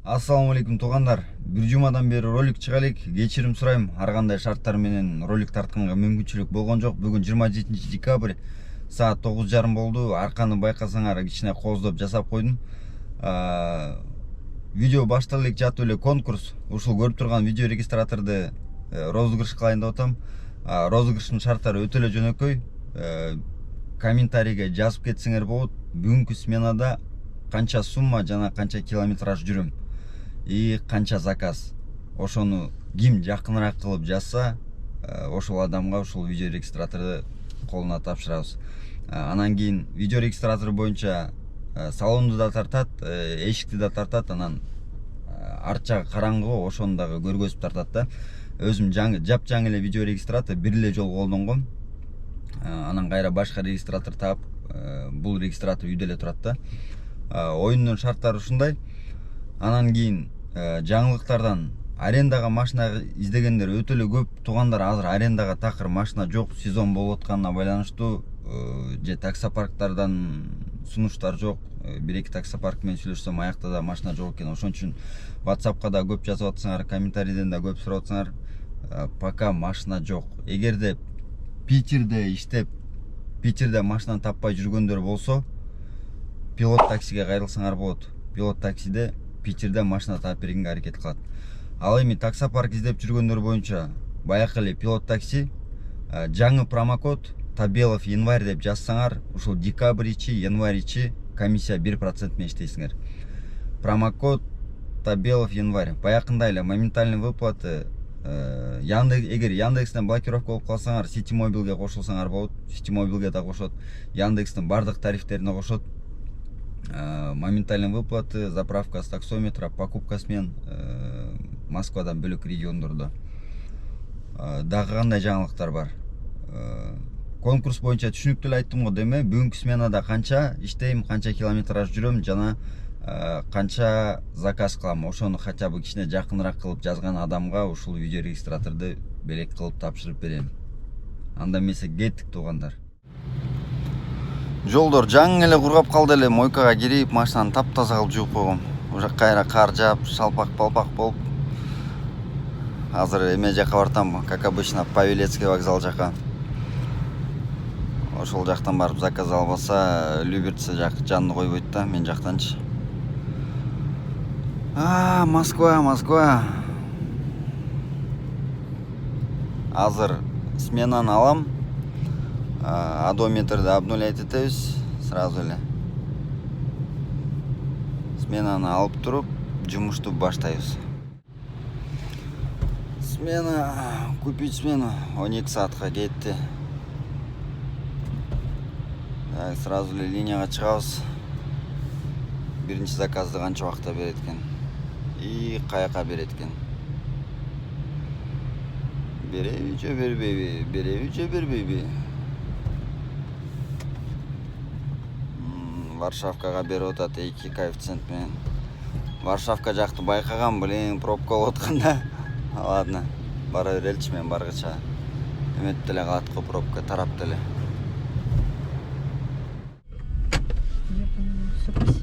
Ассаламу алейкум туугандар. Бир жумадан бери ролик чыга элек. Кечирим сурайм. Ар кандай шарттар менен ролик тартканга мүмкүнчүлүк болгон жок. Бүгүн 27 декабрь саат 9:30 болду. Арканы байкасаңар кичине кооздоп жасап койдум. Видео баштала элек жатып эле конкурс. Ушул көрүп турган видео регистраторду розыгрыш кылайын деп атам. Розыгрыштын шарттары өтө эле жөнөкөй. Комментарийге жазып кетсеңер болот. Бүгүнкү сменада канча сумма жана канча километраж жүрөм и канча заказ. Ошону ким жакыныраак кылып жазса, ошол адамга ушул видео регистраторду колуна тапшырабыз. Анан кийин видео регистратор боюнча салонду да тартат, эшикти да тартат, анан арт жагы караңгы, ошону дагы көргөзүп тартат да. Өзүм жапжаңы эле видео регистратор бир эле жолу колдонгом. Анан кайра башка регистратор таап, бул регистратор үйдө эле турат да. Оюндун шарттары ушундай. Анан кийин жаңылыктардан арендага машина издегендер өтө эле көп. Туугандар, азыр арендага такыр машина жок, сезон болуп атканына байланыштуу же таксопарктардан сунуштар жок. Бир-эки таксопарк менен сүйлөшсөм, аякта да машина жок экен. Ошон үчүн WhatsAppка да көп жазып атсаңар, комментарийден да көп сурап атсаңар, пока машина жок. Эгерде Питерде иштеп, Питерде машина таппай жүргөндөр болсо, пилот таксиге кайрылсаңар болот. Пилот таксиде Питерде машина таап бергенге аракет кылат. Ал эми таксопарк издеп жүргөндөр боюнча баягы эле пилот такси, жаңы промокод Табелов январь деп жазсаңар, ушул декабрь ичи, январь ичи комиссия 1% менен иштейсиңер. Промокод Табелов январь. Баягындай эле моментальный выплаты. Эгер Яндекстен блокировка болуп калсаңар, Ситимобилге кошулсаңар болот. Ситимобилге да кошот. Яндекстин бардык тарифтерине кошот. Моментальный выплаты, заправка с таксометра, покупка смен Москвадан бөлөк региондордо. Дагы кандай жаңылыктар бар? Конкурс боюнча түшүнүктүү эле айттым го деме. Бүгүнкү сменада канча иштейм, канча километраж жүрөм жана канча заказ кылам. Ошону хотя бы кичине жакыныраак кылып жазган адамга ушул видео регистраторду белек кылып тапшырып берем. Анда эмесе кеттик туугандар. Жолдор жаңы эле кургап калды эле. Мойкага кирип, машинаны таптаза кылып жууп койгом. Уже кайра кар жаап, шалпак-палпак болуп. Азыр эме жака бартам, как обычно, Павелецкий вокзал жака. Ошол жактан барып заказ албаса, Люберцы жак жанды койбойт да, мен жактанчы. Москва. Азыр сменаны алам. Одометрди обнулять этебиз сразу эле. Сменаны алып туруп, жумушту баштайбыз. Купить смену 12 саатка кетти. Сразу эле линияга чыгабыз. Биринчи заказды канча убакытта берет экен и каяка берет экен. Береби же бербейби? Варшавкага берип атат 2 коэффициент менен. Варшавка жакты байкагам, пробка болуп атканда. Ладно, бара береличи, мен баргыча. Эметте эле калат го пробка, тарап деле.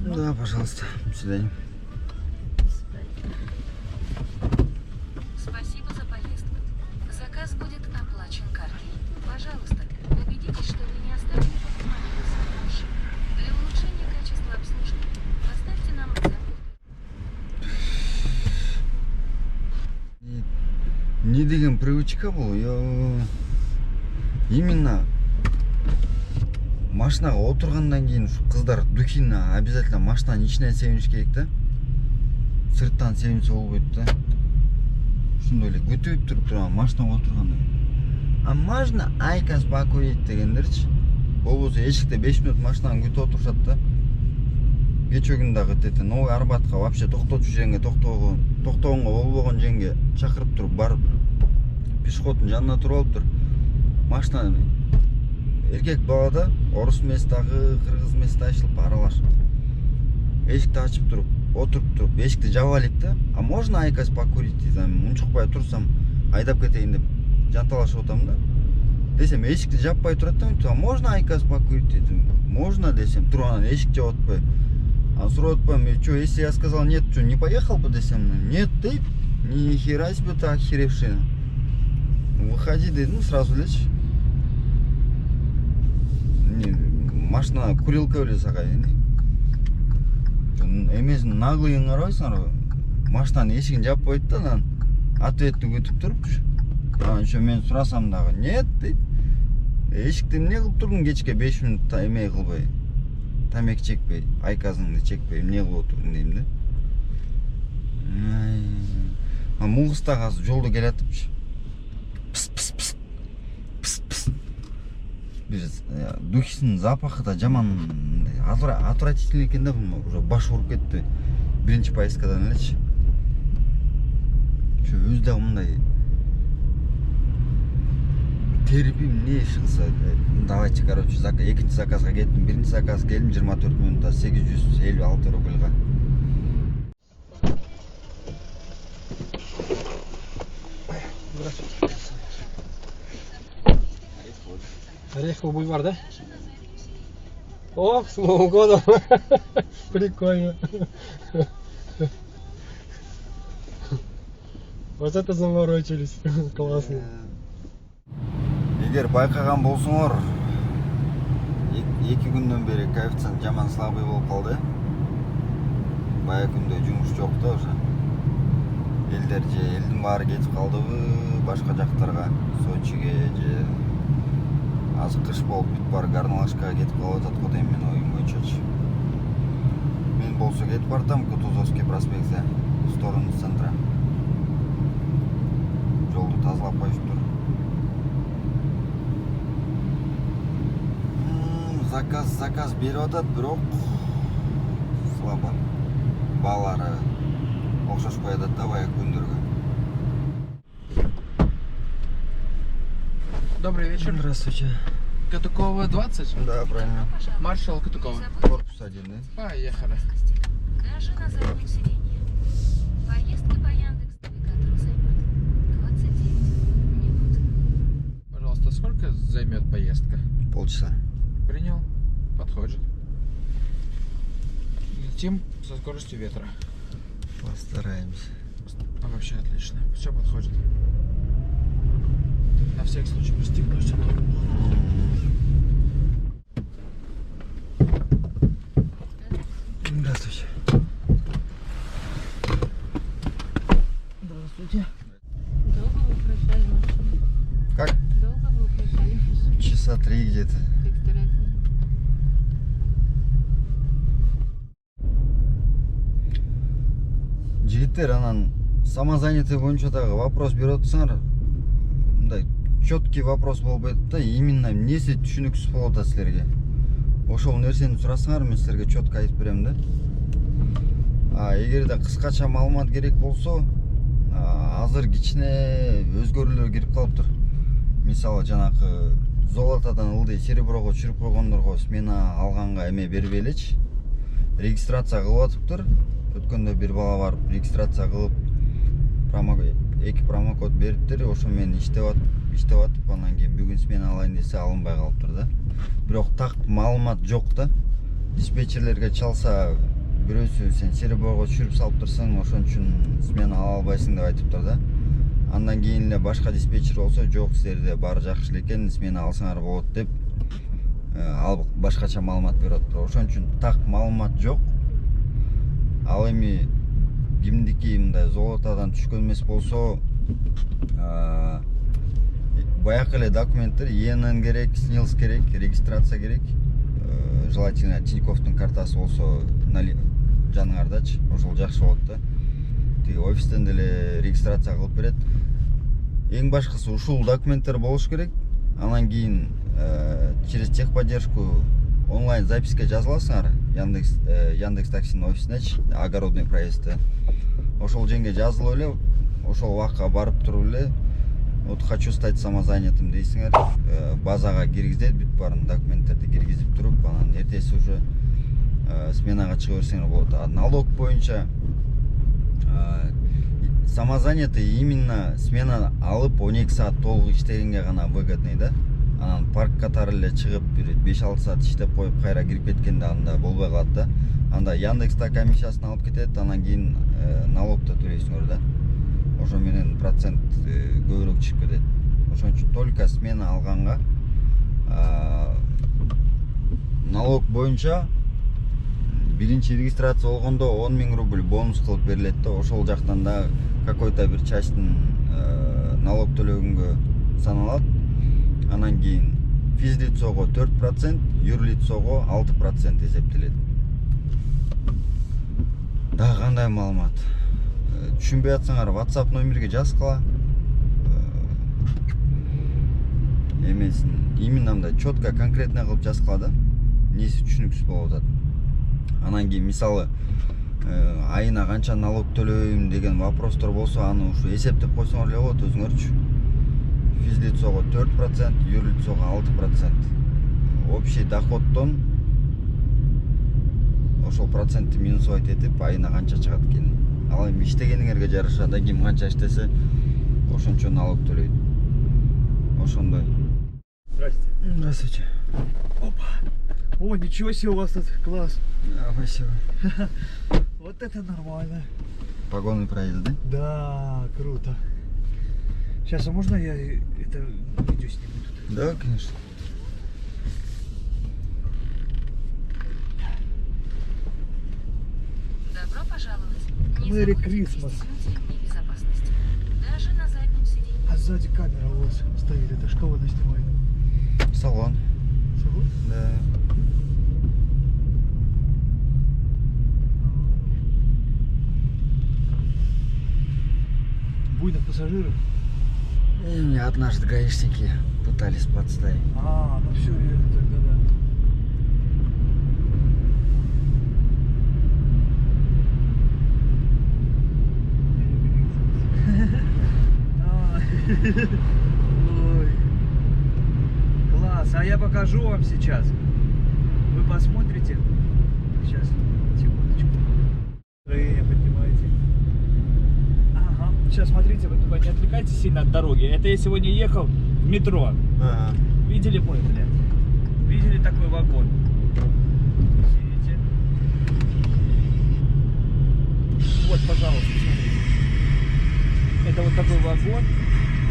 Да, пожалуйста. До свидания. Спасибо за поездку. Заказ будет оплачен картой. Пожалуйста, убедитесь, что вы не оставили автомобиль с машиной. Для улучшения качества обслуживания поставьте нам оценку. Не деген привычка бул? Именно машинага отургандан кийин кыздар духина обязательно машинанын ичинен себиниш керек да. Сырттан себинсе болбойт да. Ушундой эле күтүп туруп машинага отурганда. А можно айкас покурить дегендерчи. Болбосо эшикте 5 минут машинаны күтүп отурушат да. Кечээ күн дагы тете новый Арбатка вообще токтотчу жерге токтогонго болбогон жерге чакырып туруп барып пешеходдун жанына туруп алыптыр. Машина эркек бала да, орус эмес дагы, кыргыз эмес да, ишилип аралаш. Эшикти ачып туруп, отуруп туруп, эшикти жаап алайык да. А можно айкас покурить десем, унчукпай турсам, айдап кетейин деп жанталашып атам да. Десем, эшикти жаппай турат да, можно айкас покурить дедим. Можно десем, туруп анан эшик жаап атпай. сурап атпаймын, что, если я сказал нет, что, не поехал бы десем? Нет, ты ни хера себе ты охеревший. Выходи, дедім, сразу лечь. Машина курилка өле саға енді. Емес наглыйын қарайсыңар ғой. Машинаның есігін жап қойды да, ответті өтіп тұрып. Еще мен сұрасам дағы, нет, дейді. Ешікті не қылып тұрдың кешке 5 минут емей қылбай. Тамек чекпей, айказыңды чекпей, не қылып отырдың деймін де. Мұғыста қазы жолды келатып. Пыс. Духисінің запахы да жаман отвратительный екен да, уже баш ұрып кетті. Бірінші поездкадан әлетші. Өзді мұндай терпим не шығылса. Давайте, короче, екінші заказға кеттім. Бірінші заказ келдім 24 минутта 856 рубльға. Ореховый бульвар, да? О, с Новым годом! Прикольно! Вот это заморочились. Классно. Егер байқаған болсыңдар, 2 күнден бері коэффициент жаман слабый болып қалды. Бая күнде жұмыс жоқ та уже. Елдің бары кетіп қалды башқа жақтарға, Сочиге же. Аз қыш болып бүт бар Гарналашкаға кетіп қалып жатады ғой деймін мен ойым бойынша. Мен болса кетіп бардым Кутузовский проспекте, в сторону центра. Жолды тазалап қойып тұр. Заказ беріп атады, бірақ слабо. Балары оқшаш қояды да бая күндерге. Добрый вечер. Здравствуйте. Катукова 20? Да, правильно. Маршал Катукова. Корпус 1, да? Поехали. Даже на заднем сиденье. Поездка по Яндекс.Навигатору займет 29 минут. Пожалуйста, сколько займет поездка? Полчаса. Принял. Подходит. Летим со скоростью ветра. Постараемся. Вообще отлично. Все подходит. На всякий случай пристегнусь. Здравствуйте. Здравствуйте. Долго вы прощали машину? Как? Долго вы прощали машину? Часа 3 где-то. Как старательно. Жігіттер анан самозанятый бойынша дағы вопрос беріп отырсыңар. Мындай четкий вопрос болып еді да, именно несі түшініксіз болып жатыр сілерге. Ошол нәрсені сұрасыңар, мен сілерге четко айтып беремін да. Егер де қысқаша маалымат керек болса, азыр кичине өзгөрүүлөр кирип калыптыр. Мисалы жанакы золотадан ылдый сереброго түшүрүп койгондорго смена алганга эме бербей элечи. Регистрация кылып атыптыр. Өткөндө бир бала барып регистрация кылып, 2 промокод бериптир, ошо мен иштеп атып, анан кийин бүгүн смена алайын десе алынбай калыптыр да. Бирок так маалымат жок да. Диспетчерлерге чалса, бирөөсү сен сереброго түшүрүп салыптырсың, ошон үчүн смена ала албайсың деп айтыптыр да. Андан кийин эле башка диспетчер болсо, жок, силерде баары жакшы экен, смена алсаңар болот деп башкача маалымат берип атыптыр. Ошон үчүн так маалымат жок. Ал эми кимдики мындай золотадан түшкөн эмес болсо, баягы эле документтер, ИНН керек, СНИЛС керек, регистрация керек. Желательно Тиньковдун картасы болсо жаныңардачы, ошол жакшы болот да. Тиги офистен деле регистрация кылып берет. Эң башкысы ушул документтер болуш керек. Анан кийин через техподдержку онлайн записке жазыласыңар. Яндекс Таксинин офисинечи, огородный проездде. Ошол жерге жазылып эле, ошол убакка барып туруп эле, вот хочу стать самозанятым дейсиңер. Базага киргизет, бүт барын документтерди киргизип туруп, анан эртеси уже сменага чыга берсеңер болот. Налог боюнча самозанятый именно смена алып 12 саат толук иштегенге гана выгодный да. Анан парк катары эле чыгып, 5-6 саат иштеп коюп кайра кирип кеткенде анда болбой калат да. анда Яндекста комиссиясын алып кетет, анан кийин налогто төлөйсүңөр да. Ошо менен процент көбүрөөк чыгып кетет. Ошон үчүн только смена алганга налог боюнча биринчи регистрация болгондо 10 000 рубль бонус кылып берилет да. Ошол жактан да какой-то бир частын налог төлөгөнгө саналат. Анан кийин физлицого 4%, юрлицого 6% эсептелет. Да, кандай маалымат? Түшүнбөй атсаңар WhatsApp номерге жазгыла. Эмесин, именно мындай четко, конкретно кылып жазгыла да. Неси түшүнүксүз болуп атат. Анан кийин мисалы айына канча налог төлөйм деген вопростор болсо, аны ушу эсептеп койсоңор эле болот өзүңөрчү. Физлицого 4%, юрлицого 6%. Общий доходтон ошол процентти минусовать этип айына канча чыгат экен. Ал эми иштегениңерге жараша да, ким канча иштесе ошончо налог төлөйт. Ошондой. Здрасте. Здравствуйте. Опа. О, ничего себе у вас тут класс. Да, спасибо. Вот это нормально. Погонный проезд, да? Да, круто. Сейчас, а можно я это видео сниму тут? Да, конечно. Добро пожаловать. Не Мэри забудьте Крисмас. пристегнуть ремни безопасности. Даже на заднем сиденье. А сзади камера у вас стоит. Это ж кого она снимает? Салон. Салон? Да. Буйных пассажиров? И меня однажды гаишники пытались подставить. А, ну все верно тогда, да. Ой. Класс, а я покажу вам сейчас. Вы посмотрите. Сейчас, секундочку. Настроение поднимайте. Ага. Сейчас смотрите, вы туда не отвлекайтесь сильно от дороги. Это я сегодня ехал в метро. Ага. Видели мой, блядь? Видели такой вагон? Видите? Вот, пожалуйста, смотрите. Это вот такой вагон.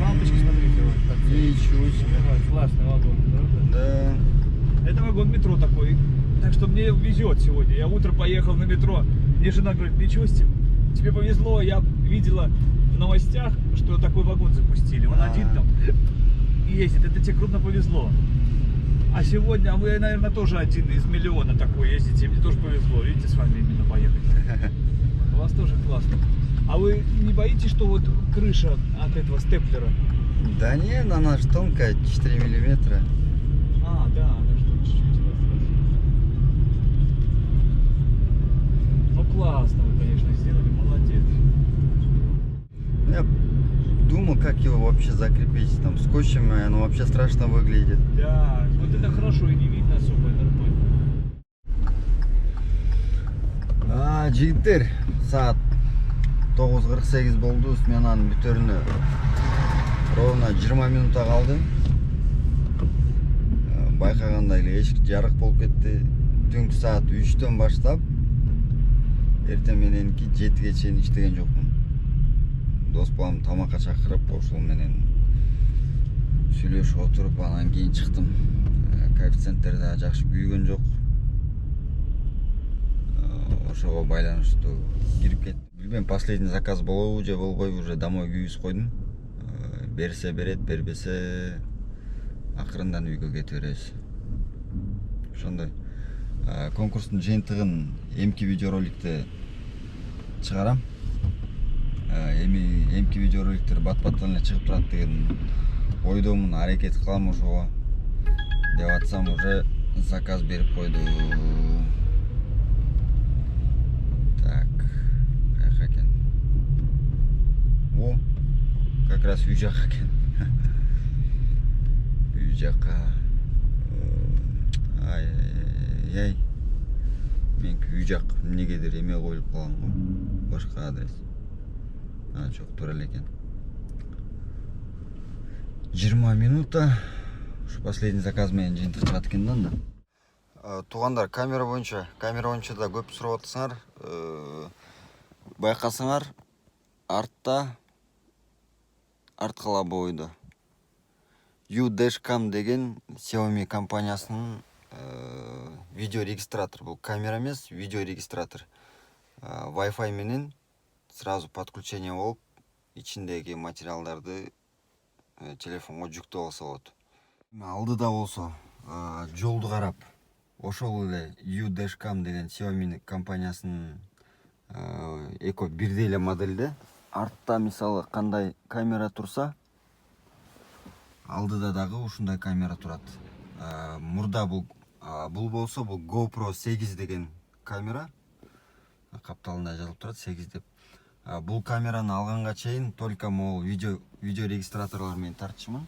Лампочки, смотрите, вот так. Ничего себе. Классный вагон, правда? Да. Это вагон метро такой. Так что мне везет сегодня. Я утром поехал на метро. Мне жена говорит, ничего себе, тебе повезло. Я видела в новостях, что такой вагон запустили. Он один там ездит. Это тебе крупно повезло. А сегодня, вы, наверное, тоже один из миллиона такой ездите. Мне тоже повезло. Видите, с вами именно поехать. У вас тоже классно. А вы не боитесь, что вот крыша от этого степлера? Да не, она же тонкая, 4 миллиметра. А, да, она что, чуть-чуть. Ну классно вы, конечно, сделали, молодец. Я думал, как его вообще закрепить там скотчем, и оно вообще страшно выглядит. Да, вот это хорошо и не видно особо, нормально. Жигиттер, саат 9:48 болду, сменанын бүтөрүнө ровно 20 минутта калды. Байкагандай эле эшик жарык болуп кетти. Түнкү саат 3-төн баштап эртең мененки 7-ге чейин иштеген жокмун. Дос балам тамакка чакырып, ошол менен сүйлөшүп отуруп, анан кийин чыктым. Коэффициенттер да жакшы күйгөн жок. Ошого байланыштуу кирип кеттим. Билбейм, последний заказ болобу же болбойбу, уже домой күйгүзүп койдум. Берсе берет, бербесе акырындан үйгө кете беребиз. Ошондой. Конкурстун жыйынтыгын эмки видеороликте чыгарам. Эмки видеороликтер бат-баттан эле чыгып турат деген ойдомун, аракет кылам ошого деп атсам, уже заказ берип койду. Так, каяка экен? О, как раз үй жака экен. Үй жака. Ай-яй. Меники үй жак эмнегедир эме коюлуп калган го. Башка адрес. Жок, туура эле экен. 20 минутта. Ушу последний заказ менен жыйынтык чыгат экен да анда. Туугандар, камера боюнча да көп сурап атсаңар. Байкасаңар, артка лобовойдо U-Dashcam деген Xiaomi компаниясынын видео регистратор. Бул камера эмес, видео регистратор. Wi-Fi менен сразу подключение болуп, ичиндеги материалдарды телефонго жүктөп алса болот. Алдыда болсо жолду карап, ошол эле U-Dashcam деген Xiaomi компаниясынын эко бирдей эле модельде. Артта мисалы кандай камера турса, алдыда дагы ушундай камера турат. Мурда бул болсо бул GoPro 8 деген камера. Капталында жазылып турат 8 деп. Бул камераны алганга чейин только могул видео регистраторлор менен тартчумун.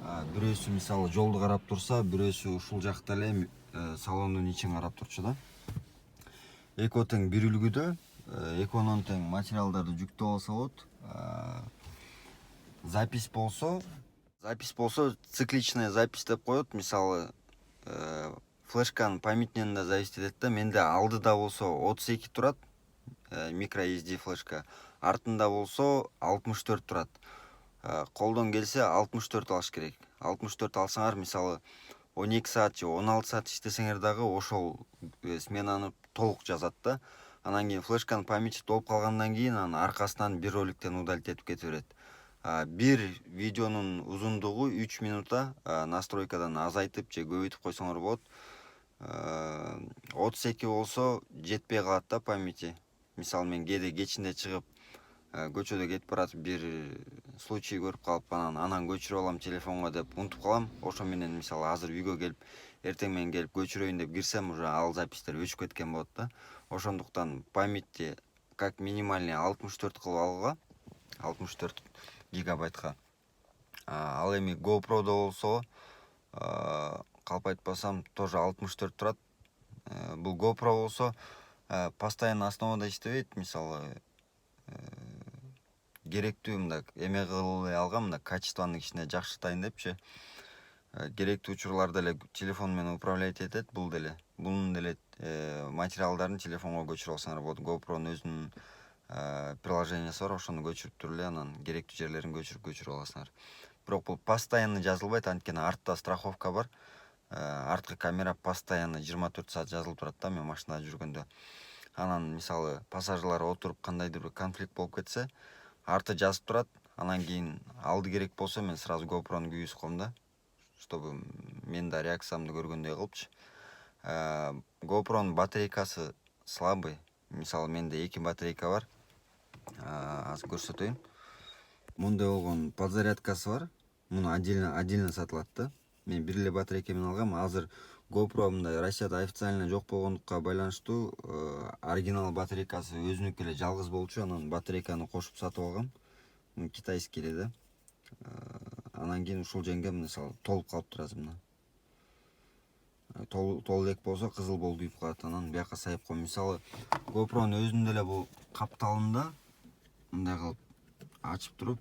Бирөөсү мисалы жолду карап турса, бирөөсү ушул жакта эле салондун ичин карап турчу да. Эко тең бир үлгүдө, эконун тең материалдарды жүктөп алса болот. Запись болсо цикличная запись деп коет. Мисалы флешканын памятинен да зависит этет да. Менде алдыда болсо 32 турат, микро SD флешка. Артында болсо 64 турат. Колдон келсе 64 алыш керек. 64 алсаңар, мисалы 12 саат же 16 саат иштесеңер дагы ошол сменаны толук жазат да. Анан кийин флешканын памяти толуп калгандан кийин анын аркасынан бир роликтен удалить этип кете берет. Бир видеонун узундугу 3 минутта настройкадан азайтып же көбөйтүп койсоңор болот. 32 болсо жетпей калат да памяти. Мисалы мен кээде кечинде чыгып көчөдө кетип баратып бир случай көрүп калып, анан көчүрүп алам телефонго деп унутуп калам. Ошо менен мисалы азыр үйгө келип, эртең менен келип көчүрөйүн деп кирсем, уже ал запистер өчүп кеткен болот да. Ошондуктан памятти как минимальный 64 кылып алууга, 64 гигабайтка. Ал эми GoPro'да болсо, калп айтпасам, тоже 64 турат. Бул GoPro болсо постоянно основада иштебейт, мисалы керектүү мындай эме кылып алгам, мындай качествонун ичинде жакшыртайын депчи. Керектүү учурларда эле телефон менен управлять этет, bunun деле материалдарын телефонго көчүрүп алсаңар болот. GoPro'нун өзүнүн приложениясы бар, ошону көчүрүп туруп эле анан керектүү жерлерин көчүрүп аласыңар. Бирок бул постоянно жазылбайт, анткени артта страховка бар. Арткы камера постоянно 24 саат жазылып турат да, мен машинада жүргөндө. Анан мисалы пассажирлар отуруп кандайдыр бир конфликт болуп кетсе, арты жазып турат. Анан кийин алды керек болсо мен сразу GoPro'ну күйгүзүп коем да, чтобы мен да реакциямды көргөндөй кылыпчы. GoPro'нун батарейкасы слабый. Мисалы менде 2 батарейка бар. Азыр көрсөтөйүн. Мындай болгон подзарядкасы бар. Муну отдельно сатылат да. Мен бир эле батарейка менен алгам. Азыр GoPro мындай Россияда официально жок болгондукка байланыштуу оригинал батарейкасы өзүнүкү эле жалгыз болчу. Анан батарейканы кошуп сатып алгам. Китайский эле да. Анан кийин ушул жерге мисалы толуп калыптыр азыр мына. Толуп элек болсо кызыл болуп күйүп калат. Анан бияка сайып коем. Мисалы GoPro'нун өзүндө эле бул капталында мындай кылып ачып туруп,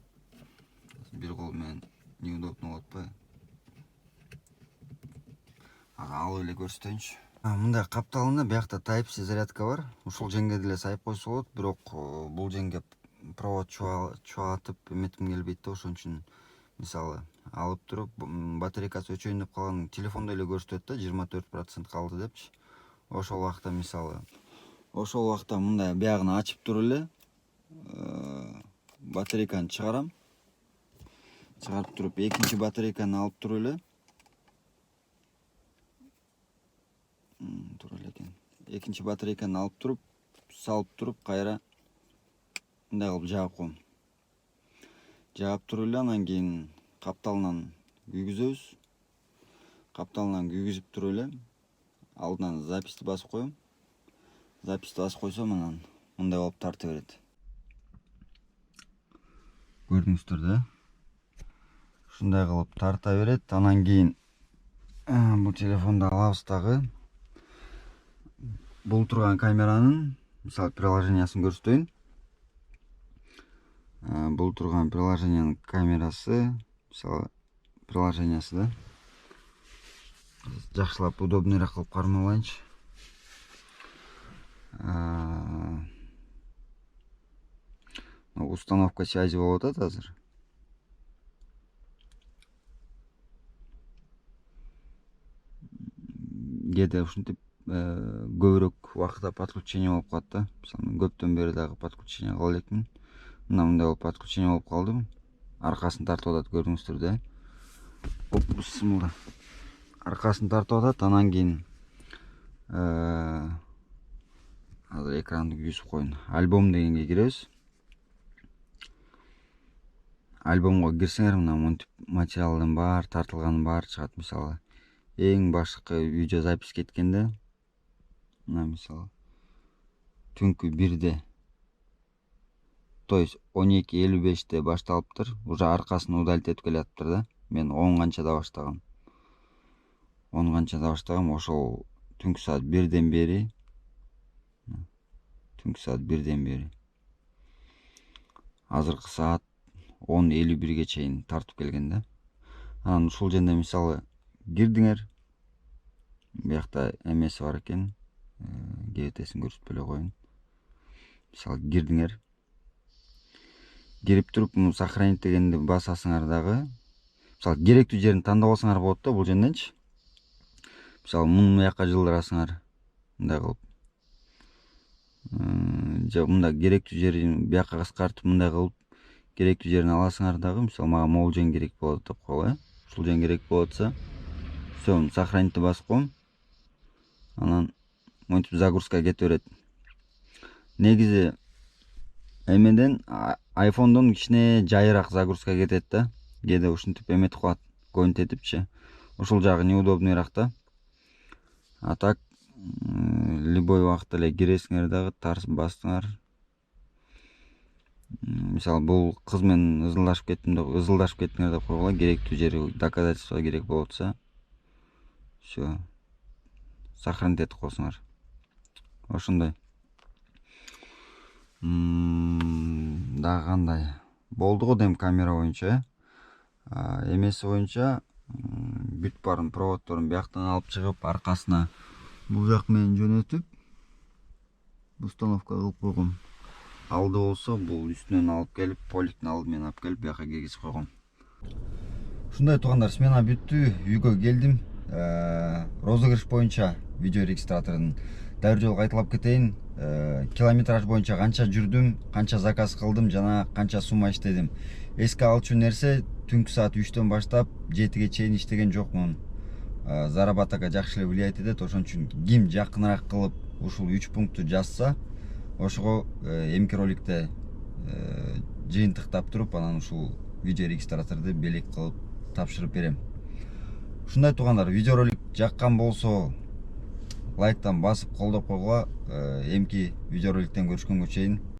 бир кол менен неудобно болот ба? Алып эле көрсөтөйүнчү. Мындай капталында биякта Type-C зарядка бар. Ушул жерге деле сайып койсо болот, бирок бул жерге провод чуатып эметим келбейт да, ошон үчүн мисалы алып туруп батарейкасы өчөйүн деп калган телефондо эле көрсөтөт да, 24% калды депчи. Ошол убакта мисалы мындай биягын ачып туруп эле батарейканы чыгарам. Чыгарып туруп экинчи батарейканы алып туруп эле экинчи батарейканы алып туруп, салып туруп, кайра мындай кылып жаап коем. Жаап туруп эле анан кийин капталынан күйгүзөбүз. Капталынан күйгүзүп туруп эле алдынан записти басып коем. Записти басып койсом анан мындай болуп тарта берет. Көрдүңүздөр да? Ушундай кылып тарта берет. Анан кийин бул телефонду алабыз дагы. Бул турган камеранын мисалы приложениясын көрсөтөйүн. Бул турган приложениянын камерасы, мисалы приложениясы да. жакшылап удобныйраак кылып кармалайынчы. Установка связи болуп атат азыр. Кээде ушинтип көбүрөөк убакытта подключение болуп калат да. Мисалы мен көптөн бери дагы подключение кыла элекмин. Мына мындай болуп подключение болуп калдым. Аркасын тартып атат, көрдүңүздөр да. Оп, бисмилла. Аркасын тартып атат, анан кийин азыр экранды күйүзүп коеюн. Альбом дегенге киребиз. Альбомго кирсеңер, мына монтип материалдын баары, тартылганын баары чыгат. Мисалы эң башкы видео запись кеткенде, мына мисалы түнкү 1-де, то есть 12:55-те башталыптыр. Уже аркасын удалить этип келатыптыр да. Мен 10 канчада баштагам. Ошол түнкү саат 1-ден бери. Азыркы саат 10:51-ге чейин тартып келген да. Анан ушул жерде мисалы кирдиңер. Биякта эмеси бар экен. ГТСин көрсөтпөй эле коеюн. Мисалы кирдиңер. Кирип туруп сохранить дегенди басасыңар дагы. Мисалы керектүү жерин тандап алсаңар болот да бул жерденчи. Мисалы муну бияка жылдырасыңар. Мындай кылып. Же мында керектүү жерин бияка кыскартып мындай кылып керектүү жерин аласыңар дагы. Мисалы мага могул жен керек болот деп коелу. Ушул жен керек болотса, всё, сохранить басып коем. Анан монтип загрузка кете берет. Негизи эмеден айфондон кичине жайыраак загрузка кетет да. Кээде ушинтип эметип калат, конт этипчи. Ушул жагы неудобныйраак да. А так любой убакытта эле киресиңер дагы, тарс бастыңар. Мисалы бул кыз менен ызылдашып кеттиңер деп койгула, керектүү жери доказательство керек болотса, всё, сохранить этип койсуңар. Ошондой. Дагы кандай? Болду го дем камера боюнча. Эмеси боюнча бүт барын проводдорун бияктан алып чыгып, аркасына бул жак менен жөнөтүп, установка кылып койгом. Алды болсо, бул үстүнөн алып келип, поликтин алды менен алып келип, бияка киргизип койгом. Ушундай туугандар, смена бүттү, үйгө келдим. Розыгрыш боюнча видео регистратордун дайыр жолу кайталап кетейин. Километраж боюнча канча жүрдүм, канча заказ кылдым жана канча сумма иштедим. Эске алчу нерсе, түнкү саат 3-төн баштап 7-ге чейин иштеген жокмун. Заработакка жакшы эле влиять этет. Ошон үчүн ким жакыныраак кылып ушул 3 пунктты жазса, ошого эмки роликте жыйынтыктап туруп, анан ушул видео регистраторду белек кылып тапшырып берем. Ушундай туугандар, видеоролик жаккан болсо лайктан басып колдоп койгула. Эмки видеороликтен көрүшкөнгө чейин